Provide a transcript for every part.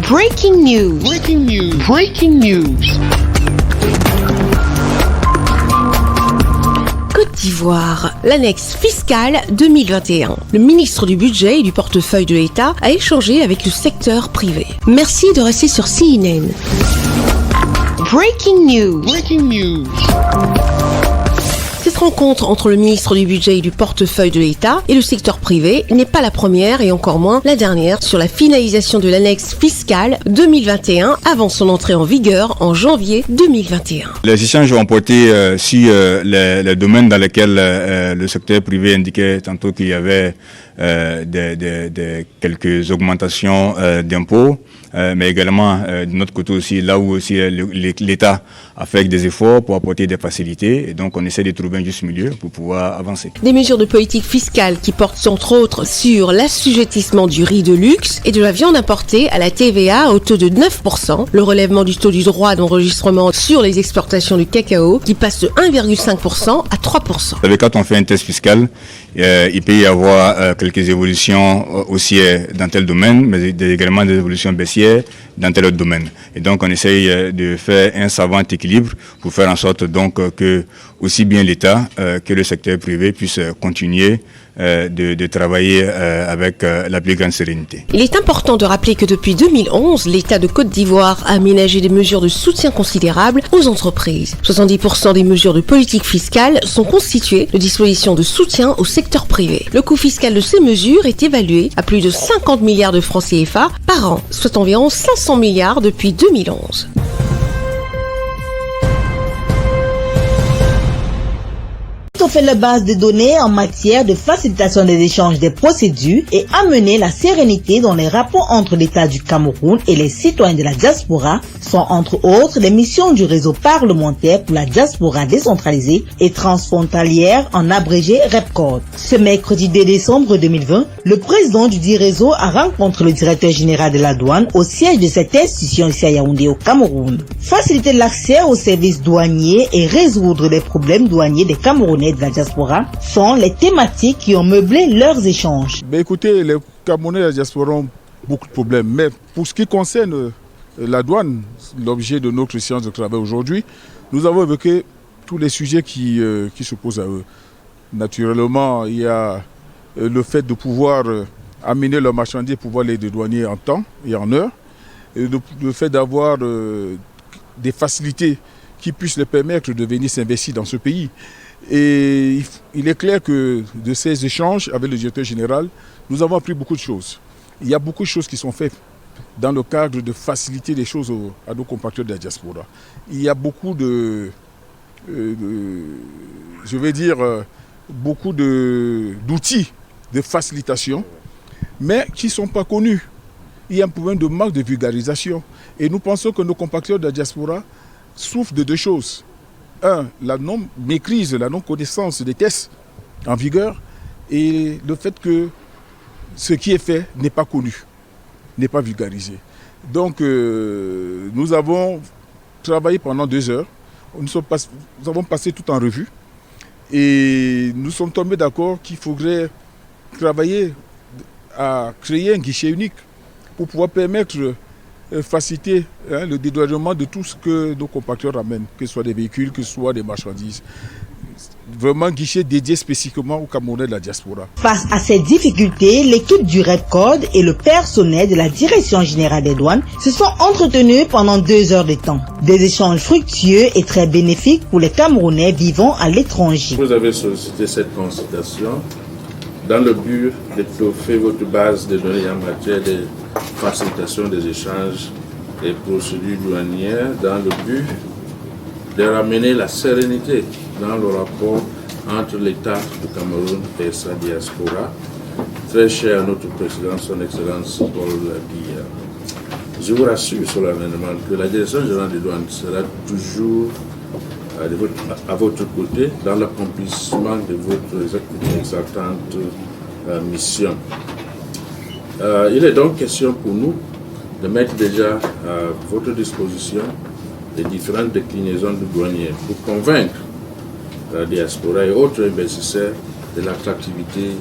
Breaking news. Breaking news. Breaking news. Côte d'Ivoire, l'annexe fiscale 2021. Le ministre du Budget et du portefeuille de l'État a échangé avec le secteur privé. Merci de rester sur CNN. Breaking news. Breaking news. Cette rencontre entre le ministre du Budget et du portefeuille de l'État et le secteur privé n'est pas la première et encore moins la dernière sur la finalisation de l'annexe fiscale 2021 avant son entrée en vigueur en janvier 2021. Les échanges ont porté sur les domaines dans lesquels le secteur privé indiquait tantôt qu'il y avait quelques augmentations d'impôts, mais également de notre côté aussi, là où aussi l'État a fait des efforts pour apporter des facilités, et donc on essaie de trouver un juste milieu pour pouvoir avancer. Des mesures de politique fiscale qui portent entre autres sur l'assujettissement du riz de luxe et de la viande importée à la TVA au taux de 9%, le relèvement du taux du droit d'enregistrement sur les exportations du cacao qui passe de 1,5% à 3%. Vous savez, quand on fait un test fiscal, il peut y avoir quelques évolutions haussières dans tel domaine, mais également des évolutions baissières dans tel autre domaine. Et donc, on essaye de faire un savant équilibre pour faire en sorte donc que aussi bien l'État que le secteur privé puissent continuer de travailler avec la plus grande sérénité. Il est important de rappeler que depuis 2011, l'État de Côte d'Ivoire a aménagé des mesures de soutien considérables aux entreprises. 70% des mesures de politique fiscale sont constituées de dispositions de soutien au secteur privé. Le coût fiscal de ces mesures est évalué à plus de 50 milliards de francs CFA par an, soit environ 500 milliards depuis 2011. On fait la base de données en matière de facilitation des échanges des procédures et amener la sérénité dans les rapports entre l'État du Cameroun et les citoyens de la diaspora sont entre autres les missions du réseau parlementaire pour la diaspora décentralisée et transfrontalière en abrégé REPCOD. Ce mercredi 2 décembre 2020, le président du dit réseau a rencontré le directeur général de la douane au siège de cette institution ici à Yaoundé au Cameroun. Faciliter l'accès aux services douaniers et résoudre les problèmes douaniers des Camerounais de la diaspora sont les thématiques qui ont meublé leurs échanges. Écoutez, les Camerounais de la diaspora ont beaucoup de problèmes, mais pour ce qui concerne la douane, l'objet de notre séance de travail aujourd'hui, nous avons évoqué tous les sujets qui se posent à eux. Naturellement, il y a le fait de pouvoir amener leurs marchandises, pouvoir les dédouaner en temps et en heure, et le fait d'avoir des facilités qui puissent les permettre de venir s'investir dans ce pays. Et il est clair que de ces échanges avec le directeur général, nous avons appris beaucoup de choses. Il y a beaucoup de choses qui sont faites dans le cadre de faciliter les choses à nos compatriotes de la diaspora. Il y a beaucoup beaucoup d'outils de facilitation, mais qui ne sont pas connus. Il y a un problème de manque de vulgarisation. Et nous pensons que nos compatriotes de la diaspora souffrent de deux choses. Un, la non-maîtrise, la non-connaissance des tests en vigueur et le fait que ce qui est fait n'est pas connu, n'est pas vulgarisé. Donc nous avons travaillé pendant 2 heures, nous avons passé tout en revue et nous sommes tombés d'accord qu'il faudrait travailler à créer un guichet unique pour pouvoir permettre faciliter le dédouanement de tout ce que nos compatriotes ramènent, que ce soit des véhicules, que ce soit des marchandises. Vraiment un guichet dédié spécifiquement aux Camerounais de la diaspora. Face à ces difficultés, l'équipe du REPCOD et le personnel de la Direction générale des douanes se sont entretenus pendant 2 heures de temps. Des échanges fructueux et très bénéfiques pour les Camerounais vivant à l'étranger. Vous avez sollicité cette consultation dans le but d'étoffer votre base de données en matière de facilitation des échanges et procédures douanières dans le but de ramener la sérénité dans le rapport entre l'État du Cameroun et sa diaspora, très cher à notre président, son Excellence Paul Biya. Je vous rassure solennellement que la Direction générale des douanes sera toujours à votre côté dans l'accomplissement de votre exaltante mission. Il est donc question pour nous de mettre déjà à votre disposition les différentes déclinaisons du douanier pour convaincre la diaspora et autres investisseurs de l'attractivité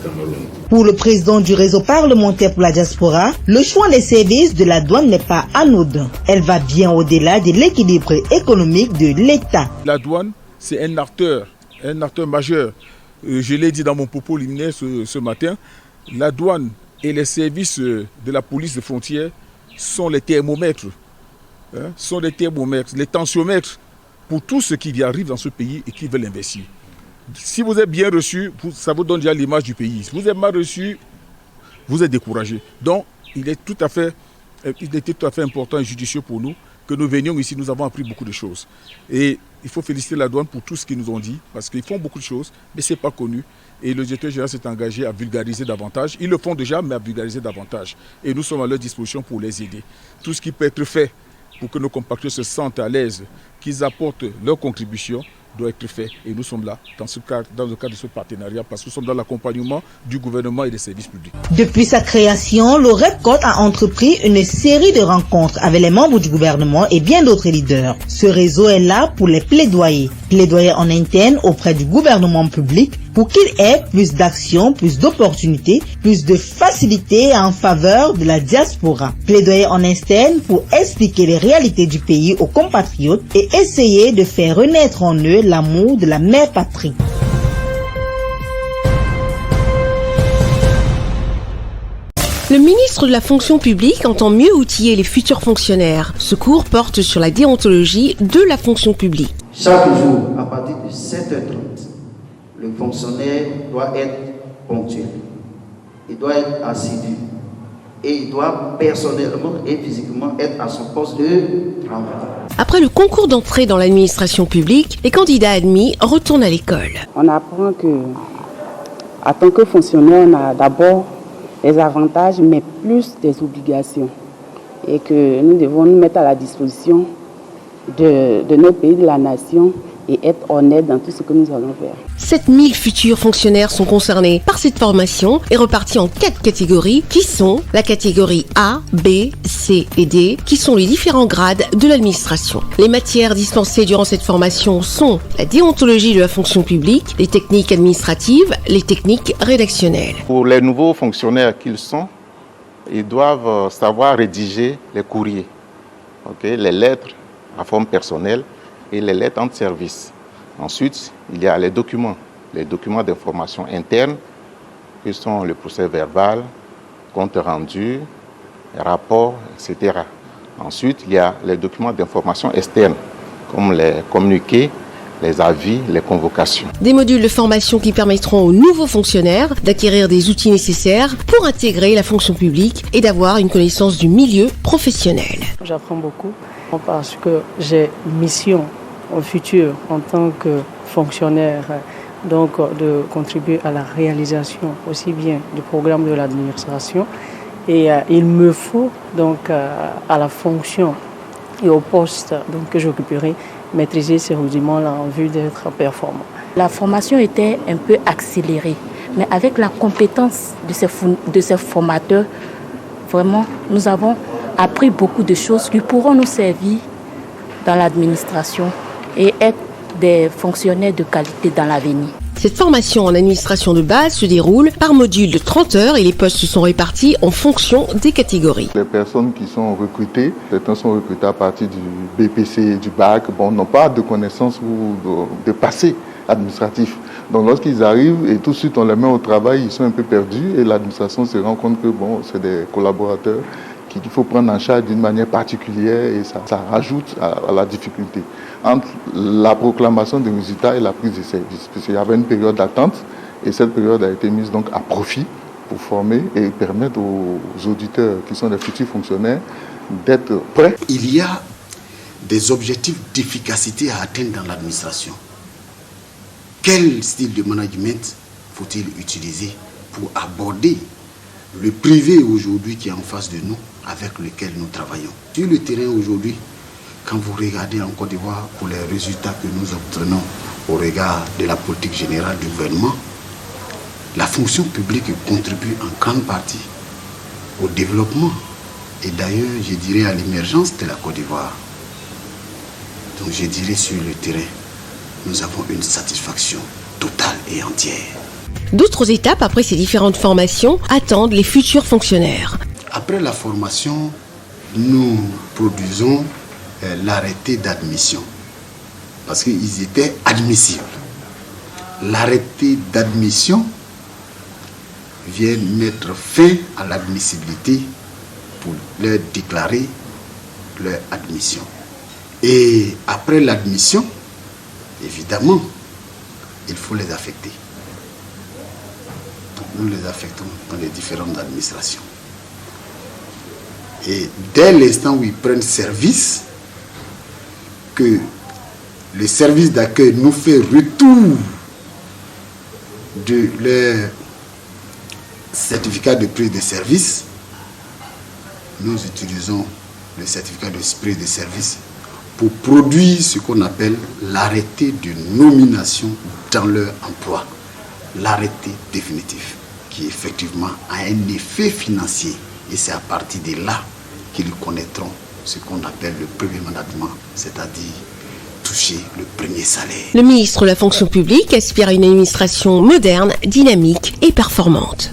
Cameroun. Pour le président du réseau parlementaire pour la diaspora, le choix des services de la douane n'est pas anodin. Elle va bien au-delà de l'équilibre économique de l'État. La douane, c'est un acteur majeur. Je l'ai dit dans mon propos liminaire ce matin, la douane et les services de la police de frontières sont les thermomètres, les tensiomètres pour tous ceux qui y arrivent dans ce pays et qui veulent investir. Si vous êtes bien reçu, ça vous donne déjà l'image du pays. Si vous êtes mal reçu, vous êtes découragé. Donc, il était tout à fait important et judicieux pour nous que nous venions ici. Nous avons appris beaucoup de choses. Et il faut féliciter la douane pour tout ce qu'ils nous ont dit, parce qu'ils font beaucoup de choses, mais ce n'est pas connu. Et le directeur général s'est engagé à vulgariser davantage. Ils le font déjà, mais à vulgariser davantage. Et nous sommes à leur disposition pour les aider. Tout ce qui peut être fait pour que nos compatriotes se sentent à l'aise, qu'ils apportent leur contribution, doit être fait. Et nous sommes là, dans le cadre de ce partenariat, parce que nous sommes dans l'accompagnement du gouvernement et des services publics. Depuis sa création, le REPCOD a entrepris une série de rencontres avec les membres du gouvernement et bien d'autres leaders. Ce réseau est là pour les plaidoyer. Plaidoyer en interne auprès du gouvernement public pour qu'il ait plus d'actions, plus d'opportunités, plus de facilités en faveur de la diaspora. Plaidoyer en externe pour expliquer les réalités du pays aux compatriotes et essayer de faire renaître en eux l'amour de la mère patrie. Le ministre de la fonction publique entend mieux outiller les futurs fonctionnaires. Ce cours porte sur la déontologie de la fonction publique. Chaque jour, à partir de 7h30, le fonctionnaire doit être ponctuel. Il doit être assidu. Et il doit personnellement et physiquement être à son poste de travail. Après le concours d'entrée dans l'administration publique, les candidats admis retournent à l'école. On apprend que, en tant que fonctionnaire, on a d'abord des avantages, mais plus des obligations. Et que nous devons nous mettre à la disposition de notre pays, de la nation, et être honnête dans tout ce que nous allons faire. 7000 futurs fonctionnaires sont concernés par cette formation et repartis en 4 catégories qui sont la catégorie A, B, C et D, qui sont les différents grades de l'administration. Les matières dispensées durant cette formation sont la déontologie de la fonction publique, les techniques administratives, les techniques rédactionnelles. Pour les nouveaux fonctionnaires qu'ils sont, ils doivent savoir rédiger les courriers, les lettres à forme personnelle, et les lettres entre services. Ensuite, il y a les documents d'information interne, qui sont le procès verbal, compte rendu, rapport, etc. Ensuite, il y a les documents d'information externe, comme les communiqués, les avis, les convocations. Des modules de formation qui permettront aux nouveaux fonctionnaires d'acquérir des outils nécessaires pour intégrer la fonction publique et d'avoir une connaissance du milieu professionnel. J'apprends beaucoup parce que j'ai une mission au futur en tant que fonctionnaire, donc de contribuer à la réalisation aussi bien du programme de l'administration. Et il me faut donc à la fonction et au poste donc, que j'occuperai maîtriser ces rudiments-là en vue d'être performant. La formation était un peu accélérée, mais avec la compétence de ces formateurs, vraiment, nous avons appris beaucoup de choses qui pourront nous servir dans l'administration et être des fonctionnaires de qualité dans l'avenir. Cette formation en administration de base se déroule par module de 30 heures et les postes sont répartis en fonction des catégories. Les personnes qui sont recrutées, certains sont recrutés à partir du BPC et du bac, n'ont pas de connaissances ou de passé administratif. Donc lorsqu'ils arrivent et tout de suite on les met au travail, ils sont un peu perdus et l'administration se rend compte que c'est des collaborateurs qu'il faut prendre en charge d'une manière particulière et ça rajoute à la difficulté entre la proclamation des résultats et la prise de service. Parce qu'il y avait une période d'attente et cette période a été mise donc à profit pour former et permettre aux auditeurs qui sont des futurs fonctionnaires d'être prêts. Il y a des objectifs d'efficacité à atteindre dans l'administration. Quel style de management faut-il utiliser pour aborder le privé aujourd'hui qui est en face de nous, avec lequel nous travaillons? Sur le terrain aujourd'hui, quand vous regardez en Côte d'Ivoire pour les résultats que nous obtenons au regard de la politique générale du gouvernement, la fonction publique contribue en grande partie au développement et d'ailleurs, je dirais, à l'émergence de la Côte d'Ivoire. Donc je dirais sur le terrain, nous avons une satisfaction totale et entière. D'autres étapes après ces différentes formations attendent les futurs fonctionnaires. Après la formation, nous produisons l'arrêté d'admission parce qu'ils étaient admissibles. L'arrêté d'admission vient mettre fin à l'admissibilité pour leur déclarer leur admission. Et après l'admission, évidemment, il faut les affecter. Donc, nous les affectons dans les différentes administrations. Et dès l'instant où ils prennent service, que le service d'accueil nous fait retour de leur certificat de prise de service, nous utilisons le certificat de prise de service pour produire ce qu'on appelle l'arrêté de nomination dans leur emploi, l'arrêté définitif, qui effectivement a un effet financier. Et c'est à partir de là qu'ils connaîtront ce qu'on appelle le premier mandatement, c'est-à-dire toucher le premier salaire. Le ministre de la fonction publique aspire à une administration moderne, dynamique et performante.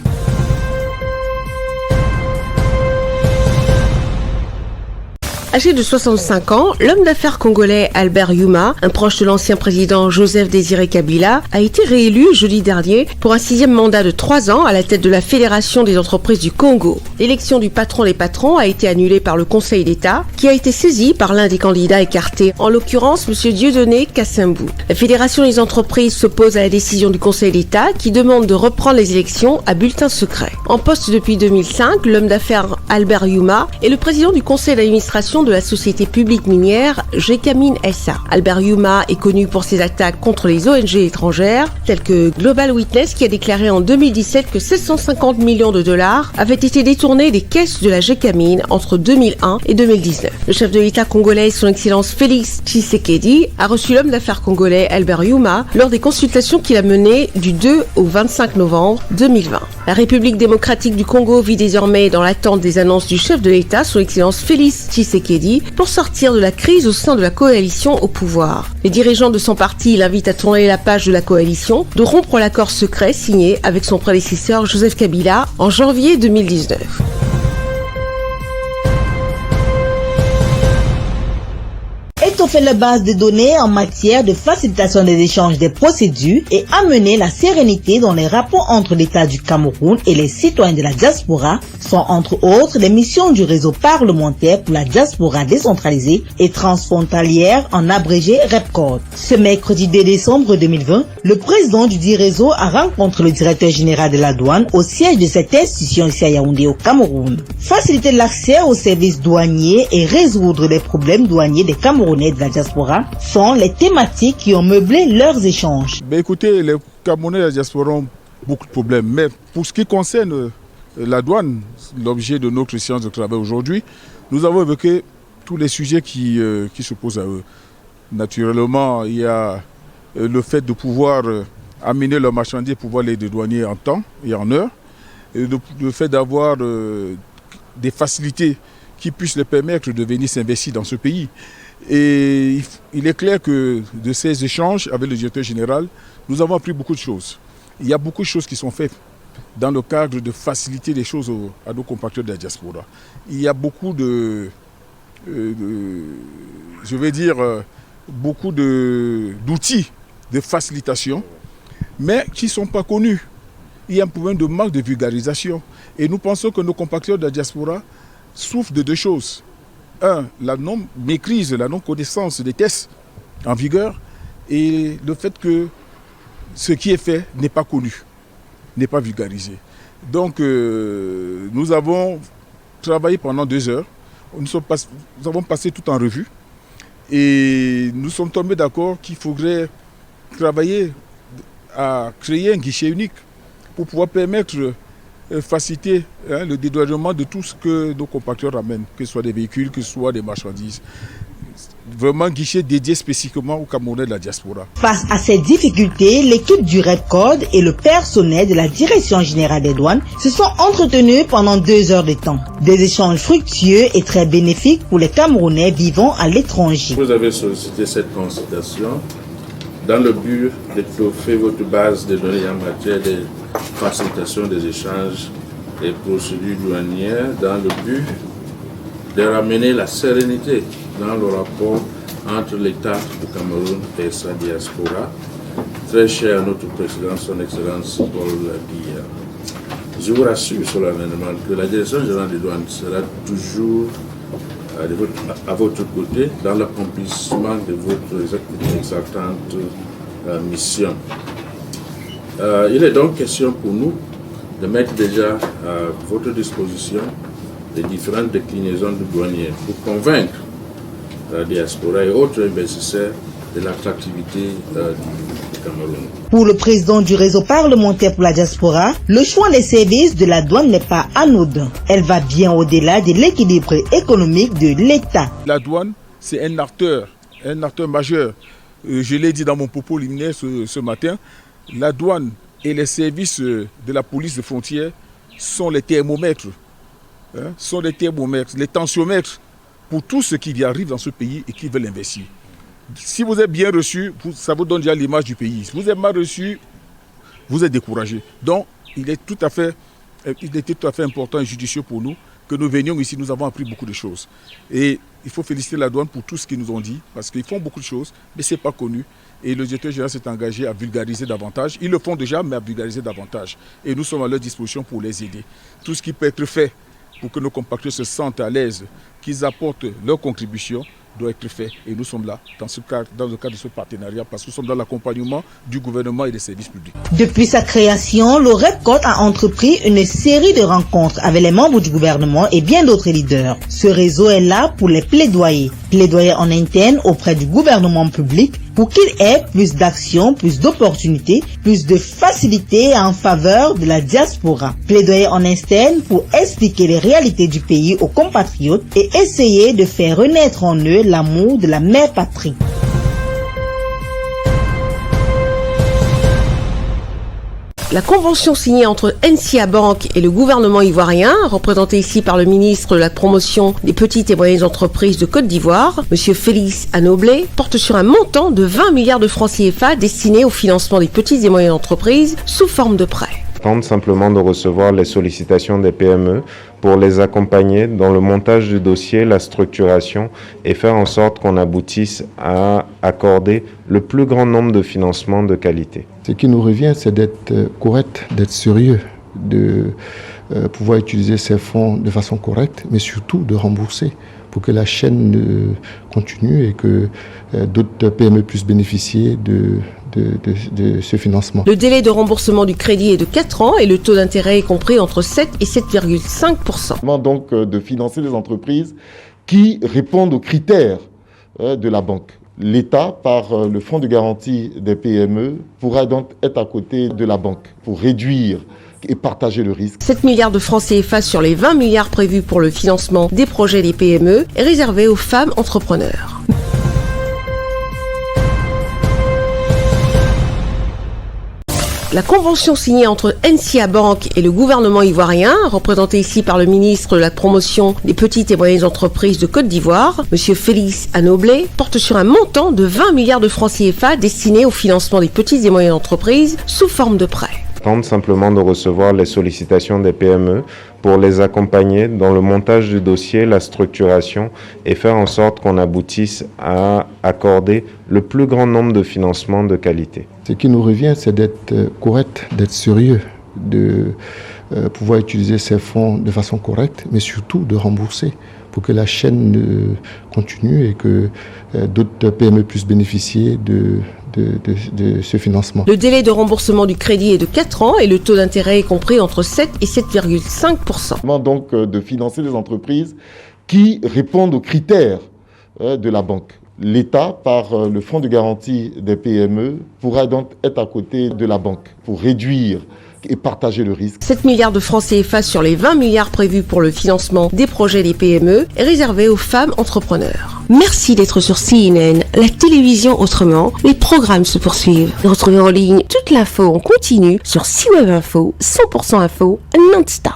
Âgé de 65 ans, l'homme d'affaires congolais Albert Yuma, un proche de l'ancien président Joseph Désiré Kabila, a été réélu jeudi dernier pour un 6e mandat de 3 ans à la tête de la Fédération des entreprises du Congo. L'élection du patron des patrons a été annulée par le Conseil d'État, qui a été saisi par l'un des candidats écartés, en l'occurrence M. Dieudonné Kassembu. La Fédération des entreprises s'oppose à la décision du Conseil d'État qui demande de reprendre les élections à bulletin secret. En poste depuis 2005, l'homme d'affaires Albert Yuma est le président du conseil d'administration de la société publique minière Gécamine SA. Albert Yuma est connu pour ses attaques contre les ONG étrangères, telles que Global Witness qui a déclaré en 2017 que 750 millions de dollars avaient été détournés des caisses de la Gécamine entre 2001 et 2019. Le chef de l'État congolais, son Excellence Félix Tshisekedi, a reçu l'homme d'affaires congolais Albert Yuma lors des consultations qu'il a menées du 2 au 25 novembre 2020. La République démocratique du Congo vit désormais dans l'attente des annonces du chef de l'État, son Excellence Félix Tshisekedi, pour sortir de la crise au sein de la coalition au pouvoir. Les dirigeants de son parti l'invitent à tourner la page de la coalition, de rompre l'accord secret signé avec son prédécesseur Joseph Kabila en janvier 2019. Étoffer la base de données en matière de facilitation des échanges des procédures et amener la sérénité dans les rapports entre l'État du Cameroun et les citoyens de la diaspora sont entre autres les missions du réseau parlementaire pour la diaspora décentralisée et transfrontalière en abrégé REPCOD. Ce mercredi 2 décembre 2020, le président du dit réseau a rencontré le directeur général de la douane au siège de cette institution ici à Yaoundé au Cameroun. Faciliter l'accès aux services douaniers et résoudre les problèmes douaniers des Camerounais de la diaspora sont les thématiques qui ont meublé leurs échanges. Écoutez, les Camerounais de la diaspora ont beaucoup de problèmes, mais pour ce qui concerne la douane, l'objet de notre séance de travail aujourd'hui, nous avons évoqué tous les sujets qui se posent à eux. Naturellement, il y a le fait de pouvoir amener leurs marchandises, pouvoir les dédouaner en temps et en heure, et le fait d'avoir des facilités qui puissent les permettre de venir s'investir dans ce pays. Et il est clair que de ces échanges avec le directeur général, nous avons appris beaucoup de choses. Il y a beaucoup de choses qui sont faites dans le cadre de faciliter les choses à nos compatriotes de la diaspora. Il y a beaucoup beaucoup d'outils de facilitation, mais qui ne sont pas connus. Il y a un problème de manque de vulgarisation. Et nous pensons que nos compatriotes de la diaspora souffrent de 2 choses. 1, la non-maîtrise, la non-connaissance des tests en vigueur et le fait que ce qui est fait n'est pas connu, n'est pas vulgarisé. Donc nous avons travaillé pendant 2 heures, nous avons passé tout en revue et nous sommes tombés d'accord qu'il faudrait travailler à créer un guichet unique pour pouvoir permettre faciliter le dédouanement de tout ce que nos compatriotes ramènent, que ce soit des véhicules, que ce soit des marchandises. Vraiment guichet dédié spécifiquement aux Camerounais de la diaspora. Face à ces difficultés, l'équipe du REPCOD et le personnel de la Direction générale des douanes se sont entretenus pendant 2 heures de temps. Des échanges fructueux et très bénéfiques pour les Camerounais vivant à l'étranger. Vous avez sollicité cette consultation dans le but d'étoffer votre base de données en matière de facilitation des échanges et procédures douanières, dans le but de ramener la sérénité dans le rapport entre l'État du Cameroun et sa diaspora, très cher à notre président, son Excellence Paul Biya. Je vous rassure solennellement que la Direction générale des douanes sera toujours à votre côté dans l'accomplissement de votre exaltante mission. Il est donc question pour nous de mettre déjà à votre disposition les différentes déclinaisons du douanier pour convaincre la diaspora et autres investisseurs de l'attractivité du Cameroun. Pour le président du réseau parlementaire pour la diaspora, le choix des services de la douane n'est pas anodin. Elle va bien au-delà de l'équilibre économique de l'État. La douane, c'est un acteur majeur. Je l'ai dit dans mon propos liminaire ce matin, la douane et les services de la police de frontières sont les thermomètres, les tensiomètres pour tous ceux qui y arrivent dans ce pays et qui veulent investir. Si vous êtes bien reçu, ça vous donne déjà l'image du pays. Si vous êtes mal reçu, vous êtes découragé. Donc, il était tout à fait important et judicieux pour nous que nous venions ici. Nous avons appris beaucoup de choses. Et il faut féliciter la douane pour tout ce qu'ils nous ont dit, parce qu'ils font beaucoup de choses, mais ce n'est pas connu. Et le directeur général s'est engagé à vulgariser davantage. Ils le font déjà, mais à vulgariser davantage. Et nous sommes à leur disposition pour les aider. Tout ce qui peut être fait pour que nos compatriotes se sentent à l'aise, qu'ils apportent leur contribution, doit être fait. Et nous sommes là, dans le cadre de ce partenariat, parce que nous sommes dans l'accompagnement du gouvernement et des services publics. Depuis sa création, le REPCOT a entrepris une série de rencontres avec les membres du gouvernement et bien d'autres leaders. Ce réseau est là pour les plaidoyer en interne auprès du gouvernement public pour qu'il ait plus d'actions, plus d'opportunités, plus de facilités en faveur de la diaspora. Plaidoyer en externe pour expliquer les réalités du pays aux compatriotes et essayer de faire renaître en eux l'amour de la mère patrie. La convention signée entre NCA Bank et le gouvernement ivoirien, représentée ici par le ministre de la promotion des petites et moyennes entreprises de Côte d'Ivoire, M. Félix Anoblé, porte sur un montant de 20 milliards de francs CFA destiné au financement des petites et moyennes entreprises sous forme de prêts. Tente simplement de recevoir les sollicitations des PME pour les accompagner dans le montage du dossier, la structuration et faire en sorte qu'on aboutisse à accorder le plus grand nombre de financements de qualité. Ce qui nous revient, c'est d'être correct, d'être sérieux, de pouvoir utiliser ces fonds de façon correcte, mais surtout de rembourser pour que la chaîne continue et que d'autres PME puissent bénéficier de ce financement. Le délai de remboursement du crédit est de 4 ans et le taux d'intérêt est compris entre 7 et 7,5%. Donc de financer les entreprises qui répondent aux critères de la banque. L'État, par le fonds de garantie des PME, pourra donc être à côté de la banque pour réduire et partager le risque. 7 milliards de francs CFA sur les 20 milliards prévus pour le financement des projets des PME est réservé aux femmes entrepreneurs. La convention signée entre NCA Bank et le gouvernement ivoirien, représentée ici par le ministre de la promotion des petites et moyennes entreprises de Côte d'Ivoire, M. Félix Anoblé, porte sur un montant de 20 milliards de francs CFA destiné au financement des petites et moyennes entreprises sous forme de prêts. Tente simplement de recevoir les sollicitations des PME pour les accompagner dans le montage du dossier, la structuration et faire en sorte qu'on aboutisse à accorder le plus grand nombre de financements de qualité. Ce qui nous revient, c'est d'être correct, d'être sérieux, de pouvoir utiliser ces fonds de façon correcte, mais surtout de rembourser pour que la chaîne continue et que d'autres PME puissent bénéficier de ce financement. Le délai de remboursement du crédit est de 4 ans et le taux d'intérêt est compris entre 7 et 7,5%. Donc de financer les entreprises qui répondent aux critères de la banque. L'État, par le fonds de garantie des PME, pourra donc être à côté de la banque pour réduire et partager le risque. 7 milliards de francs CFA sur les 20 milliards prévus pour le financement des projets des PME est réservé aux femmes entrepreneurs. Merci d'être sur CNN, la télévision autrement. Les programmes se poursuivent. Retrouvez en ligne toute l'info en continu sur CWeb Info, 100% info, non-stop.